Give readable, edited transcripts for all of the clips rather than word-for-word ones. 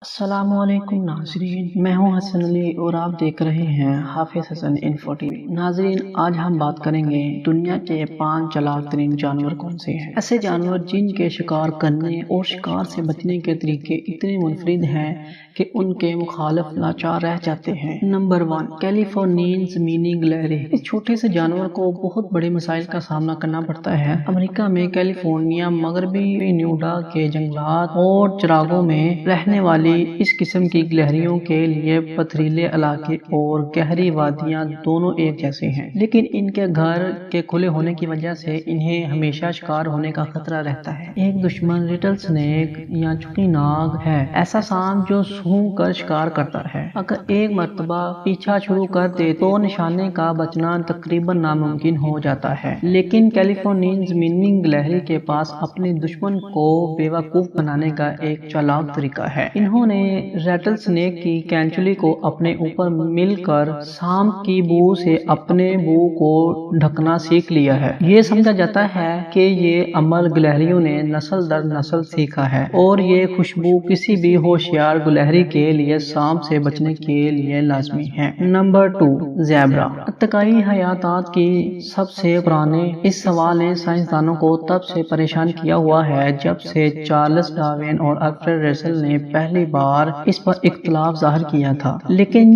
السلام علیکم ناظرین، میں ہوں حسن علی اور آپ دیکھ رہے ہیں حافظ حسن انفو ٹی وی۔ ناظرین، آج ہم بات کریں گے دنیا کے 5 چلاک ترین جانور کون سے ہیں۔ ایسے جانور جن کے شکار کرنے اور شکار سے بچنے کے طریقے اتنے منفرد ہیں کہ ان کے مخالف لاچار رہ جاتے ہیں۔ نمبر 1، کیلیفورنین زمینی گلہری۔ اس چھوٹے سے جانور کو بہت بڑے مسائل کا سامنا کرنا پڑتا ہے۔ امریکہ میں کیلیفورنیا، مغربی نیوڈا کے جنگلات اور چراغوں میں رہنے والی اس قسم کی گلہریوں کے لیے پتھریلے علاقے اور گہری وادیاں دونوں ایک جیسے ہیں، لیکن ان کے گھر کے کھلے ہونے کی وجہ سے انہیں ہمیشہ شکار ہونے کا خطرہ رہتا ہے۔ ایک دشمن ریٹل سنیک یا چکی ناگ ہے، ایسا سانپ جو سونگھ کر شکار کرتا ہے۔ اگر ایک مرتبہ پیچھا شروع کر دے تو نشانے کا بچنا تقریباً ناممکن ہو جاتا ہے، لیکن کیلیفورنین زمینی گلہری کے پاس اپنے دشمن کو بیوقوف بنانے کا ایک چالاک طریقہ ہے۔ انہوں نے ریٹل سنیک کی کینچولی کو اپنے اوپر مل کر سانپ کی بو سے اپنے بو کو ڈھکنا سیکھ لیا ہے۔ یہ سمجھا جاتا ہے کہ یہ عمل گلہریوں نے نسل در نسل سیکھا ہے اور یہ خوشبو کسی بھی ہوشیار گلہری کے لیے سانپ سے بچنے کے لیے لازمی ہے۔ Number 2، zebra. ارتقائی حیاتات کی سب سے پرانے اس سوال نے سائنسدانوں کو تب سے پریشان کیا ہوا ہے جب سے چارلس ڈارون اور الفریڈ رسل نے پہلی بار اس پر اختلاف ظاہر کیا تھا، لیکن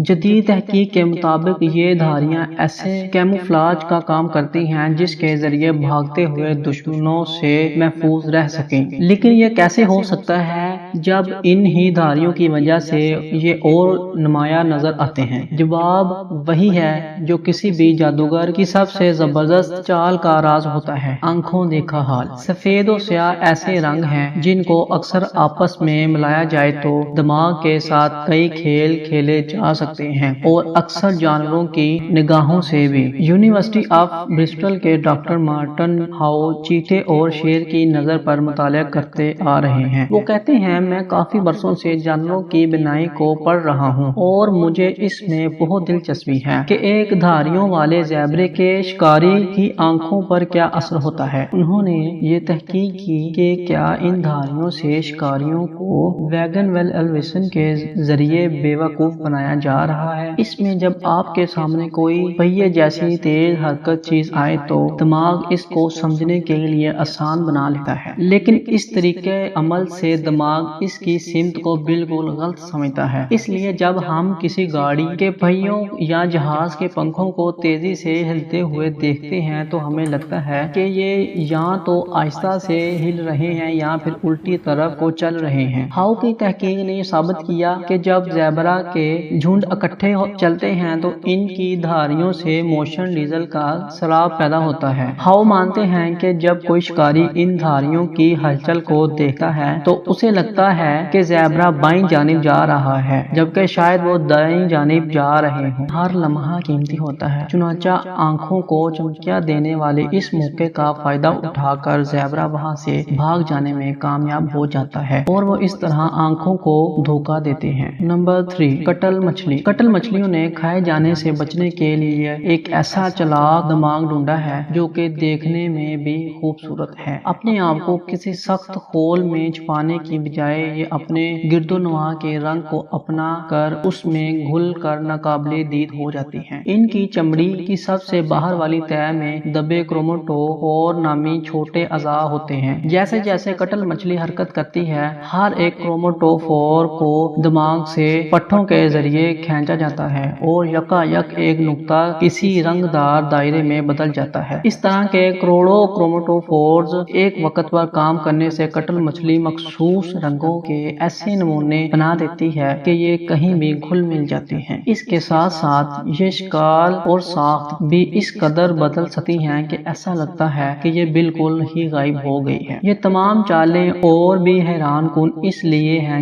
جدید تحقیق کے مطابق یہ دھاریاں ایسے کیموفلاج کا کام کرتی ہیں جس کے ذریعے بھاگتے ہوئے دشمنوں سے محفوظ رہ سکیں۔ لیکن یہ کیسے ہو سکتا ہے جب ان ہی دھاریوں کی وجہ سے یہ اور نمایاں نظر آتے ہیں؟ جواب وہی ہے جو کسی بھی جادوگر کی سب سے زبردست چال کا راز ہوتا ہے: آنکھوں دیکھا حال۔ سفید و سیاہ ایسے رنگ ہیں جن کو اکثر آپس میں ملایا جائے تو دماغ کے ساتھ کئی کھیل کھیلے جا سکتے ہیں، اور اکثر جانوروں کی نگاہوں سے بھی۔ یونیورسٹی آف برسٹل کے ڈاکٹر مارٹن ہاؤ چیتے اور شیر کی نظر پر مطالعہ کرتے آ رہے ہیں۔ وہ کہتے ہیں، میں کافی برسوں سے جانوروں کی بینائی کو پڑھ رہا ہوں اور مجھے اس میں بہت دلچسپی ہے کہ ایک دھاریوں والے زیبرے کے شکاری کی آنکھوں پر کیا اثر ہوتا ہے۔ انہوں نے یہ تحقیق کی کہ کیا ان دھاریوں سے شکاریوں کو ویگن ویل ایلیویشن کے ذریعے بیوقوف بنایا جا رہا ہے۔ اس میں جب آپ کے سامنے کوئی پہیے جیسی تیز حرکت چیز آئے تو دماغ اس کو سمجھنے کے لیے آسان بنا لیتا ہے، لیکن اس طریقے عمل سے دماغ اس کی سمت کو بالکل غلط سمجھتا ہے۔ اس لیے جب ہم کسی گاڑی کے پہیوں یا جہاز کے پنکھوں کو تیزی سے ہلتے ہوئے دیکھتے ہیں تو ہمیں لگتا ہے کہ یہ یا تو آہستہ سے ہل رہے ہیں یا پھر الٹی طرف کو چل رہے ہیں۔ ہاؤ کی تحقیق نے یہ ثابت کیا کہ جب زیبرا کے جھنڈ اکٹھے چلتے ہیں تو ان کی دھاریوں سے موشن ڈیزل کا سراب پیدا ہوتا ہے۔ ہاؤ مانتے ہیں کہ جب کوئی شکاری ان دھاریوں کی ہلچل کو دیکھتا ہے تو اسے لگتا ہے کہ زیبرا بائیں جانب جا رہا ہے جبکہ شاید وہ دائیں جانب جا رہے ہوں۔ ہر لمحہ قیمتی ہوتا ہے، چنانچہ آنکھوں کو چمکیاں دینے والے اس موقع کا فائدہ اٹھا کر زیبرا وہاں سے بھاگ جانے میں کامیاب ہو جاتا ہے اور وہ اس طرح آنکھوں کو دھوکہ دیتے ہیں۔ نمبر 3، کٹل مچھلی۔ کٹل مچھلیوں نے کھائے جانے سے بچنے کے لیے ایک ایسا چلاک دماغ ڈھونڈا ہے جو کہ دیکھنے میں بھی خوبصورت ہے۔ اپنے آپ کو کسی سخت خول میں چھپانے کی بجائے یہ اپنے گرد و نواح کے رنگ کو اپنا کر اس میں گھل کر ناقابل دید ہو جاتی ہیں۔ ان کی چمڑی کی سب سے باہر والی تہہ میں دبے کرومیٹوفور نامی چھوٹے اعضاء ہوتے ہیں۔ جیسے جیسے کٹل مچھلی حرکت کرتی ہے، ہر ایک کرومیٹوفور کو دماغ سے پٹھوں کے ذریعے کھینچا جاتا ہے اور یکا یک ایک نقطہ کسی رنگ دار دائرے میں بدل جاتا ہے۔ اس طرح کے کروڑوں کرومیٹوفورز ایک وقت پر کام کرنے سے کٹل مچھلی مخصوص رنگوں کے ایسے نمونے بنا دیتی ہے کہ یہ کہیں بھی گھل مل جاتی ہیں۔ اس کے ساتھ ساتھ یہ شکل اور ساخت بھی اس قدر بدل سکتی ہیں کہ ایسا لگتا ہے کہ یہ بالکل ہی غائب ہو گئی ہے۔ یہ تمام چالیں اور بھی حیران کن اس لیے ہیں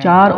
4